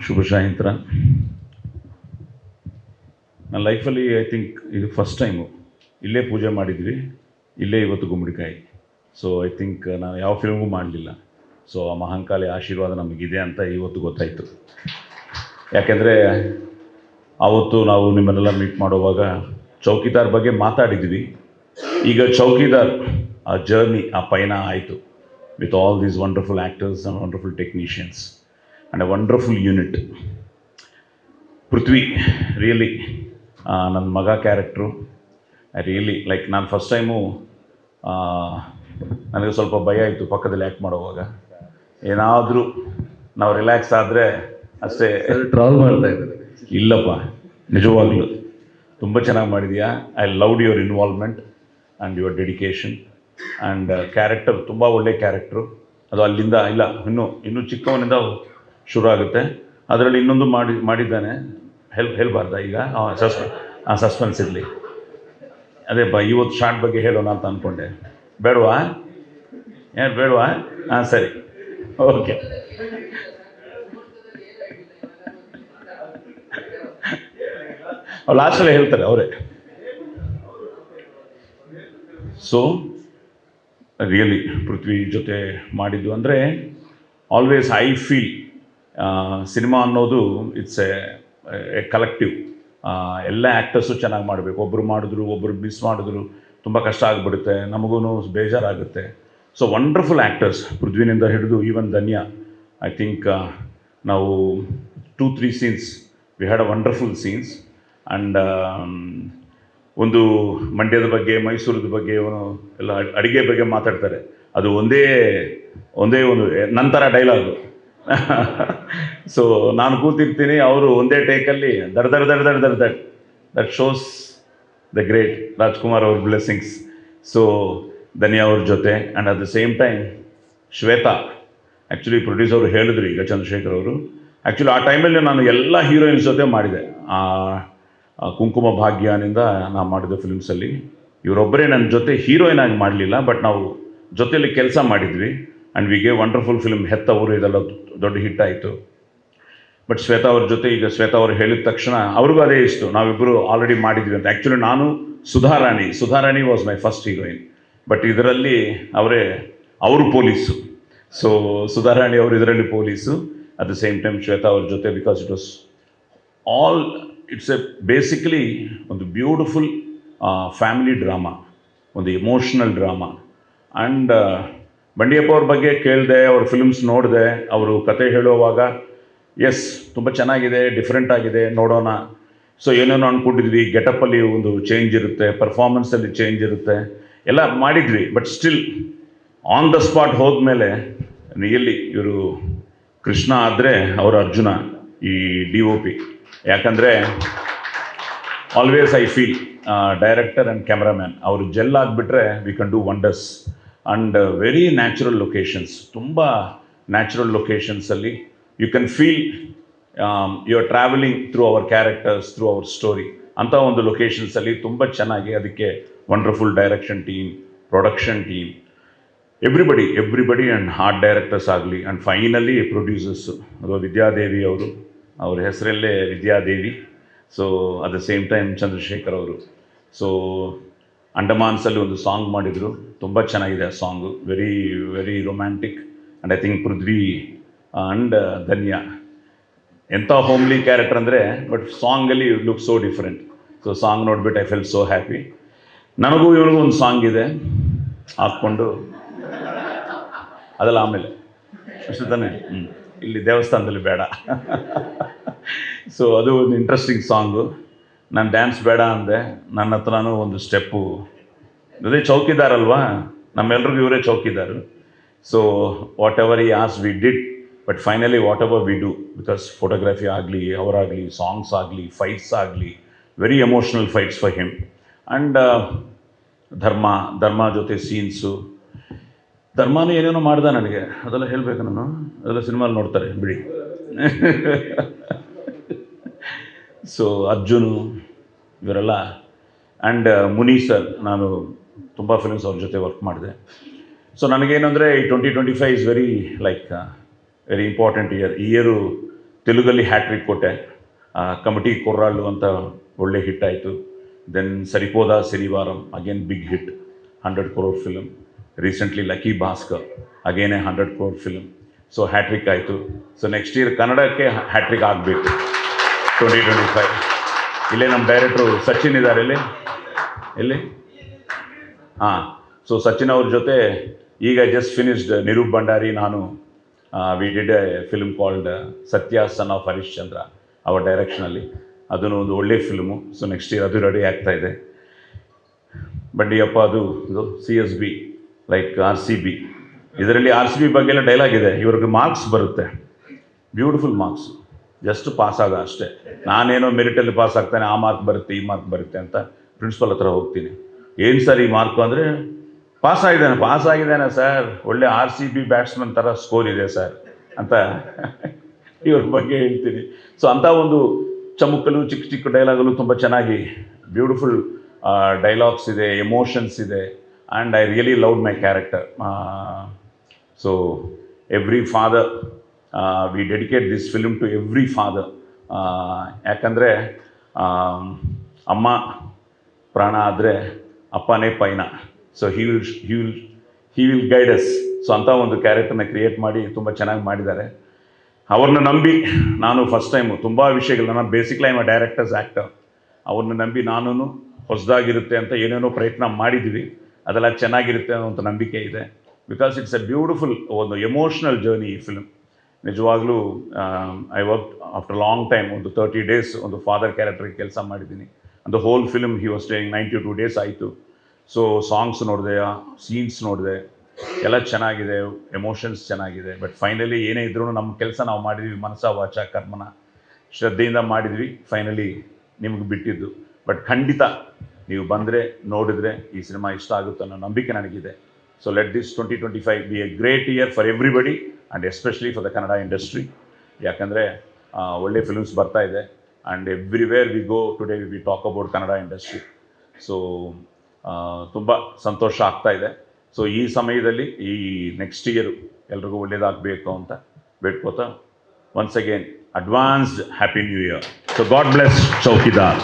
ಶುಭ ಸಾಯಂಕಾಲ. ನನ್ನ ಲೈಫಲ್ಲಿ ಐ ಥಿಂಕ್ ಇದು ಫಸ್ಟ್ ಟೈಮು ಇಲ್ಲೇ ಪೂಜೆ ಮಾಡಿದ್ವಿ, ಇಲ್ಲೇ ಇವತ್ತು ಗುಮ್ಮಡಿಕಾಯಿ. ಸೊ ಐ ಥಿಂಕ್ ನಾನು ಯಾವ ಫಿಲ್ಮೂ ಮಾಡಲಿಲ್ಲ. ಸೊ ಆ ಮಹಾಂಕಾಳಿ ಆಶೀರ್ವಾದ ನಮಗಿದೆ ಅಂತ ಇವತ್ತು ಗೊತ್ತಾಯಿತು. ಯಾಕೆಂದರೆ ಆವತ್ತು ನಾವು ನಿಮ್ಮನ್ನೆಲ್ಲ ಮೀಟ್ ಮಾಡುವಾಗ ಚೌಕಿದಾರ್ ಬಗ್ಗೆ ಮಾತಾಡಿದ್ವಿ. ಈಗ ಚೌಕಿದಾರ್ ಆ ಜರ್ನಿ, ಆ ಪಯಣ ಆಯಿತು with all these wonderful actors and wonderful technicians and A wonderful unit. Prithvi really ನನ್ನ ಮಗ ಕ್ಯಾರೆಕ್ಟ್ರು. ಐ ರಿಯಲಿ ಲೈಕ್, ನಾನು ಫಸ್ಟ್ ಟೈಮು ನನಗೆ ಸ್ವಲ್ಪ ಭಯ ಇತ್ತು ಪಕ್ಕದಲ್ಲಿ ಆ್ಯಕ್ಟ್ ಮಾಡುವಾಗ. ಏನಾದರೂ ನಾವು ರಿಲ್ಯಾಕ್ಸ್ ಆದರೆ ಅಷ್ಟೇ. ಟ್ರಾವೆಲ್ ಮಾಡ್ತಾ ಇದ್ದಾರೆ. ಇಲ್ಲಪ್ಪ, ನಿಜವಾಗ್ಲೂ ತುಂಬ ಚೆನ್ನಾಗಿ ಮಾಡಿದೀಯಾ. I loved your involvement and your dedication and character ತುಂಬ ಒಳ್ಳೆ ಕ್ಯಾರೆಕ್ಟ್ರು. ಅದು ಅಲ್ಲಿಂದ ಇಲ್ಲ, ಇನ್ನೂ ಚಿಕ್ಕವನಿಂದ ಶುರು ಆಗುತ್ತೆ. ಅದರಲ್ಲಿ ಇನ್ನೊಂದು ಮಾಡಿದ್ದಾನೆ. ಹೇಳ್ಬಾರ್ದ ಈಗ? ಸಸ್ಪೆನ್ಸ್ ಇರಲಿ. ಅದೇ ಇವತ್ತು ಶಾರ್ಟ್ ಬಗ್ಗೆ ಹೇಳೋಣ ಅಂತ ಅಂದ್ಕೊಂಡೆ. ಬೇಡವಾ? ಬೇಡವಾ? ಹಾಂ, ಸರಿ, ಓಕೆ. ಲಾಸ್ಟಲ್ಲಿ ಹೇಳ್ತಾರೆ ಅವರೇ. ಸೊ ರಿಯಲಿ ಪೃಥ್ವಿ ಜೊತೆ ಮಾಡಿದ್ದು ಅಂದರೆ ಆಲ್ವೇಸ್ ಐ ಫೀಲ್ ಸಿನಿಮಾ ಅನ್ನೋದು ಇಟ್ಸ್ ಎ ಕಲೆಕ್ಟಿವ್. ಎಲ್ಲ ಆ್ಯಕ್ಟರ್ಸು ಚೆನ್ನಾಗಿ ಮಾಡಬೇಕು. ಒಬ್ಬರು ಮಾಡಿದ್ರು, ಒಬ್ಬರು ಮಿಸ್ ಮಾಡಿದ್ರು ತುಂಬ ಕಷ್ಟ ಆಗಿಬಿಡುತ್ತೆ, ನಮಗೂ ಬೇಜಾರಾಗುತ್ತೆ. ಸೊ ವಂಡರ್ಫುಲ್ ಆ್ಯಕ್ಟರ್ಸ್, ಪೃಥ್ವಿನಿಂದ ಹಿಡಿದು ಈವನ್ ಧನ್ಯ. ಐ ಥಿಂಕ್ ನಾವು 2-3 scenes we had a wonderful scenes. And ಒಂದು ಮಂಡ್ಯದ ಬಗ್ಗೆ, ಮೈಸೂರದ ಬಗ್ಗೆ, ಎಲ್ಲ ಅಡುಗೆ ಬಗ್ಗೆ ಮಾತಾಡ್ತಾರೆ. ಅದು ಒಂದೇ ಒಂದು ನಂತರ ಡೈಲಾಗು. ಸೊ ನಾನು ಕೂತಿರ್ತೀನಿ, ಅವರು ಒಂದೇ ಟೇಕಲ್ಲಿ that shows the great Rajkumar ಅವ್ರ ಬ್ಲೆಸ್ಸಿಂಗ್ಸ್. ಸೊ ಧನ್ಯ ಅವ್ರ ಜೊತೆ and at the same time Shweta. Actually producer ಹೇಳಿದ್ರು ಈಗ, ಚಂದ್ರಶೇಖರ್ ಅವರು. ಆ್ಯಕ್ಚುಲಿ ಆ ಟೈಮಲ್ಲಿ ನಾನು ಎಲ್ಲ ಹೀರೋಯಿನ್ಸ್ ಜೊತೆ ಮಾಡಿದೆ. ಕುಂಕುಮ ಭಾಗ್ಯನಿಂದ ನಾನು ಮಾಡಿದ ಫಿಲ್ಮ್ಸಲ್ಲಿ ಇವರೊಬ್ಬರೇ ನನ್ನ ಜೊತೆ ಹೀರೋಯಿನ್ ಆಗಿ ಮಾಡಲಿಲ್ಲ, ಬಟ್ ನಾವು ಜೊತೆಯಲ್ಲಿ ಕೆಲಸ ಮಾಡಿದ್ವಿ. And we gave wonderful film. ಹೆತ್ತವರು ಇದೆಲ್ಲ ದೊಡ್ಡ ಹಿಟ್ ಆಯಿತು. ಬಟ್ ಶ್ವೇತಾ ಅವ್ರ ಜೊತೆ ಈಗ ಶ್ವೇತಾ ಅವರು ಹೇಳಿದ ತಕ್ಷಣ ಅವ್ರಿಗೂ ಅದೇ ಇಷ್ಟು, ನಾವಿಬ್ಬರು ಆಲ್ರೆಡಿ ಮಾಡಿದ್ವಿ ಅಂತ. ಆ್ಯಕ್ಚುಲಿ ನಾನು Sudharani was my first heroine. But ಇದರಲ್ಲಿ ಅವರು ಪೊಲೀಸು. ಸೊ ಸುಧಾರಾಣಿ ಅವರು ಇದರಲ್ಲಿ police. At the same time Shweta ಅವ್ರ ಜೊತೆ, because it was it's A basically ಒಂದು ಬ್ಯೂಟಿಫುಲ್ ಫ್ಯಾಮಿಲಿ ಡ್ರಾಮಾ, ಒಂದು ಎಮೋಷ್ನಲ್ ಡ್ರಾಮಾ. ಆ್ಯಂಡ್ ಬಂಡಿಯಪ್ಪ ಅವ್ರ ಬಗ್ಗೆ ಕೇಳಿದೆ, ಅವ್ರ ಫಿಲ್ಮ್ಸ್ ನೋಡಿದೆ. ಅವರು ಕತೆ ಹೇಳುವಾಗ ಎಸ್ ತುಂಬ ಚೆನ್ನಾಗಿದೆ, ಡಿಫ್ರೆಂಟ್ ಆಗಿದೆ, ನೋಡೋಣ. ಸೊ ಏನೇನೋ ಅಂದ್ಕೊಂಡಿದ್ವಿ, ಗೆಟಪ್ಪಲ್ಲಿ ಒಂದು ಚೇಂಜ್ ಇರುತ್ತೆ, ಪರ್ಫಾರ್ಮೆನ್ಸಲ್ಲಿ ಚೇಂಜ್ ಇರುತ್ತೆ, ಎಲ್ಲ ಮಾಡಿದ್ವಿ. But still on the spot ಹೋದ್ಮೇಲೆ ರಿಯಲಿ ಇವರು ಕೃಷ್ಣ ಆದರೆ ಅವರು ಅರ್ಜುನ, ಈ DOP. ಯಾಕಂದರೆ always I feel director and cameraman ಅವರು ಜೆಲ್ ಆಗಿಬಿಟ್ರೆ we can do wonders. And very natural locations, ತುಂಬ ನ್ಯಾಚುರಲ್ ಲೊಕೇಶನ್ಸಲ್ಲಿ you can feel you are travelling through our characters, through our story. ಅಂಥ ಒಂದು ಲೊಕೇಶನ್ಸಲ್ಲಿ ತುಂಬ ಚೆನ್ನಾಗಿ, ಅದಕ್ಕೆ wonderful direction team, production team, everybody and art directors ಆಗಲಿ, ಆ್ಯಂಡ್ ಫೈನಲಿ ಪ್ರೊಡ್ಯೂಸರ್ಸು. ಅದು ವಿದ್ಯಾದೇವಿ ಅವರು, ಅವ್ರ ಹೆಸರಲ್ಲೇ Vidyadevi. So at the same time Chandrashekhar ಅವರು. ಸೊ ಅಂಡಮಾನ್ಸಲ್ಲಿ ಒಂದು ಸಾಂಗ್ ಮಾಡಿದರು, ತುಂಬ ಚೆನ್ನಾಗಿದೆ ಆ song, very very romantic. And I think Prithvi and Dhanya ಎಂಥ ಹೋಮ್ಲಿ ಕ್ಯಾರೆಕ್ಟರ್ ಅಂದರೆ, ಬಟ್ ಸಾಂಗಲ್ಲಿ it look so different. So song ನೋಡಿಬಿಟ್ಟು ಐ ಫೆಲ್ ಸೋ ಹ್ಯಾಪಿ. ನನಗೂ ಇವನಿಗೂ ಒಂದು ಸಾಂಗ್ ಇದೆ ಹಾಕ್ಕೊಂಡು, ಅದೆಲ್ಲ ಆಮೇಲೆ ಅಷ್ಟು ತಾನೇ. ಇಲ್ಲಿ ದೇವಸ್ಥಾನದಲ್ಲಿ ಬೇಡ. ಸೊ ಅದು ಒಂದು ಇಂಟ್ರೆಸ್ಟಿಂಗ್ ಸಾಂಗು. ನಾನು ಡ್ಯಾನ್ಸ್ ಬೇಡ ಅಂದೆ, ನನ್ನ ಹತ್ರನೂ ಒಂದು ಸ್ಟೆಪ್ಪು. ಅದೇ ಚೌಕಿದಾರ್ ಅಲ್ವಾ, ನಮ್ಮೆಲ್ರಿಗೂ ಇವರೇ ಚೌಕಿದಾರು. ಸೊ ವಾಟ್ ಎವರ್ ಈ as we did, but finally what ever we do, because photography ಆಗಲಿ, ಅವರಾಗಲಿ, ಸಾಂಗ್ಸ್ ಆಗಲಿ, ಫೈಟ್ಸ್ ಆಗಲಿ, very emotional fights for him. And ಧರ್ಮ ಜೊತೆ ಸೀನ್ಸು. ಧರ್ಮನೂ ಏನೇನೋ ಮಾಡ್ದೆ ನನಗೆ, ಅದೆಲ್ಲ ಹೇಳಬೇಕು ನಾನು, ಅದೆಲ್ಲ ಸಿನಿಮಾಲಿ ನೋಡ್ತಾರೆ ಬಿಡಿ. ಸೊ ಅರ್ಜುನು ಇವರೆಲ್ಲ. ಆ್ಯಂಡ್ ಮುನಿ ಸರ್, ನಾನು ತುಂಬ ಫಿಲ್ಮ್ಸ್ ಅವ್ರ ಜೊತೆ ವರ್ಕ್ ಮಾಡಿದೆ. ಸೊ ನನಗೇನು ಅಂದರೆ ಈ 2025 is very like very important year. ಈ ಇಯರು ತೆಲುಗಲ್ಲಿ ಹ್ಯಾಟ್ರಿಕ್ ಕೊಟ್ಟೆ, ಕಮಿಟಿ ಕೊರ್ರಾಳು ಅಂತ ಒಳ್ಳೆ ಹಿಟ್ ಆಯಿತು. Then Saripodhaa Sanivaaram again big hit, 100 crore film. Recently lucky Bhaskar ಅಗೇನೆ 100 crore ಫಿಲಮ್. ಸೊ ಹ್ಯಾಟ್ರಿಕ್ ಆಯಿತು. ಸೊ ನೆಕ್ಸ್ಟ್ ಇಯರ್ ಕನ್ನಡಕ್ಕೆ ಹ್ಯಾಟ್ರಿಕ್ ಆಗಬೇಕು 2025. ಇಲ್ಲೇ ನಮ್ಮ ಡೈರೆಕ್ಟ್ರು ಸಚಿನ್ ಇದ್ದಾರೆ ಎಲ್ಲಿ ಹಾಂ. ಸೊ ಸಚಿನ್ ಅವ್ರ ಜೊತೆ ಈಗ ಜಸ್ಟ್ ಫಿನಿಶ್ಡ್ ನಿರೂಪ್ ಭಂಡಾರಿ ನಾನು we did A film called ಸತ್ಯ ಸನ್ ಆಫ್ ಹರಿಶ್ಚಂದ್ರ ಅವರ ಡೈರೆಕ್ಷನಲ್ಲಿ. ಅದನ್ನು ಒಂದು ಒಳ್ಳೆ ಫಿಲ್ಮು. ಸೊ ನೆಕ್ಸ್ಟ್ ಇಯರ್ ಅದು ರೆಡಿ ಆಗ್ತಾಯಿದೆ. ಬಂಡಿಯಪ್ಪ ಅದು CSB ಲೈಕ್ RCB. ಇದರಲ್ಲಿ RCB ಬಗ್ಗೆ ಎಲ್ಲ ಡೈಲಾಗ್ ಇದೆ. ಇವ್ರಿಗೆ ಮಾರ್ಕ್ಸ್ ಬರುತ್ತೆ, ಬ್ಯೂಟಿಫುಲ್ ಮಾರ್ಕ್ಸ್, ಜಸ್ಟ್ ಪಾಸ್ ಆಗ ಅಷ್ಟೇ. ನಾನೇನೋ ಮೆರಿಟಲ್ಲಿ ಪಾಸ್ ಆಗ್ತಾನೆ, ಆ ಮಾರ್ಕ್ ಬರುತ್ತೆ ಈ ಮಾರ್ಕ್ ಬರುತ್ತೆ ಅಂತ ಪ್ರಿನ್ಸಿಪಲ್ ಹತ್ರ ಹೋಗ್ತೀನಿ. ಏನು ಸರ್ ಈ ಮಾರ್ಕು ಅಂದರೆ, ಪಾಸ್ ಆಗಿದ್ದಾನೆ ಸರ್, ಒಳ್ಳೆ RCB ಬ್ಯಾಟ್ಸ್ಮನ್ ಥರ ಸ್ಕೋರ್ ಇದೆ ಸರ್ ಅಂತ ಇವ್ರ ಬಗ್ಗೆ ಹೇಳ್ತೀನಿ. ಸೊ ಅಂಥ ಒಂದು ಚಮುಕಲು ಚಿಕ್ಕ ಚಿಕ್ಕ ಡೈಲಾಗಲು ತುಂಬ ಚೆನ್ನಾಗಿ ಬ್ಯೂಟಿಫುಲ್ ಡೈಲಾಗ್ಸ್ ಇದೆ, ಎಮೋಷನ್ಸ್ ಇದೆ. And I really loved my character. So every father, we dedicate this film to every father. ಯಾಕಂದರೆ ಅಮ್ಮ ಪ್ರಾಣ ಆದರೆ ಅಪ್ಪನೇ ಪೈನ. So he will guide us. So ಅಂಥ ಒಂದು ಕ್ಯಾರೆಕ್ಟರ್ನ ಕ್ರಿಯೇಟ್ ಮಾಡಿ ತುಂಬ ಚೆನ್ನಾಗಿ ಮಾಡಿದ್ದಾರೆ. ಅವ್ರನ್ನ ನಂಬಿ ನಾನು ಫಸ್ಟ್ ಟೈಮು ತುಂಬ ವಿಷಯಗಳು, ನಾನು basically I'm a directors actor. ಅವ್ರನ್ನ ನಂಬಿ ನಾನು ಹೊಸದಾಗಿರುತ್ತೆ ಅಂತ ಏನೇನೋ ಪ್ರಯತ್ನ ಮಾಡಿದ್ದೀವಿ. ಅದೆಲ್ಲ ಚೆನ್ನಾಗಿರುತ್ತೆ ಅನ್ನೋ ಒಂದು ನಂಬಿಕೆ ಇದೆ. ಬಿಕಾಸ್ ಇಟ್ಸ್ ಎ ಬ್ಯೂಟಿಫುಲ್ ಒಂದು ಎಮೋಷ್ನಲ್ ಜರ್ನಿ ಈ ಫಿಲ್ಮ್. ನಿಜವಾಗ್ಲೂ I work after long time, ಒಂದು 30 days ಒಂದು ಫಾದರ್ ಕ್ಯಾರೆಕ್ಟ್ರಿಗೆ ಕೆಲಸ ಮಾಡಿದ್ದೀನಿ. ಅಂದು hole film he was staying 92 days ಆಯಿತು. ಸೊ ಸಾಂಗ್ಸ್ ನೋಡಿದೆ, ಸೀನ್ಸ್ ನೋಡಿದೆ, ಎಲ್ಲ ಚೆನ್ನಾಗಿದೆ, ಎಮೋಷನ್ಸ್ ಚೆನ್ನಾಗಿದೆ. ಬಟ್ ಫೈನಲಿ ಏನೇ ಇದ್ರೂ ನಮ್ಮ ಕೆಲಸ ನಾವು ಮಾಡಿದ್ವಿ, ಮನಸ ವಾಚ ಕರ್ಮನ ಶ್ರದ್ಧೆಯಿಂದ ಮಾಡಿದ್ವಿ. ಫೈನಲಿ ನಿಮ್ಗೆ ಬಿಟ್ಟಿದ್ದು. ಬಟ್ ಖಂಡಿತ ನೀವು ಬಂದರೆ ನೋಡಿದ್ರೆ ಈ ಸಿನಿಮಾ ಇಷ್ಟ ಆಗುತ್ತೆ ಅನ್ನೋ ನಂಬಿಕೆ ನನಗಿದೆ. So let this 2025 B A great year for everybody and especially for the Kannada industry. ಯಾಕಂದರೆ ಒಳ್ಳೆ ಫಿಲ್ಮ್ಸ್ ಬರ್ತಾ ಇದೆ. And everywhere we go today we talk about Kannada industry. So ತುಂಬ ಸಂತೋಷ ಆಗ್ತಾ ಇದೆ. ಸೊ ಈ ಸಮಯದಲ್ಲಿ ಈ ನೆಕ್ಸ್ಟ್ ಇಯರು ಎಲ್ರಿಗೂ ಒಳ್ಳೆಯದಾಗಬೇಕು ಅಂತ ಬೇಡ್ಕೋತಾ, once again advanced happy new year. So God bless ಚೌಕಿದಾರ್.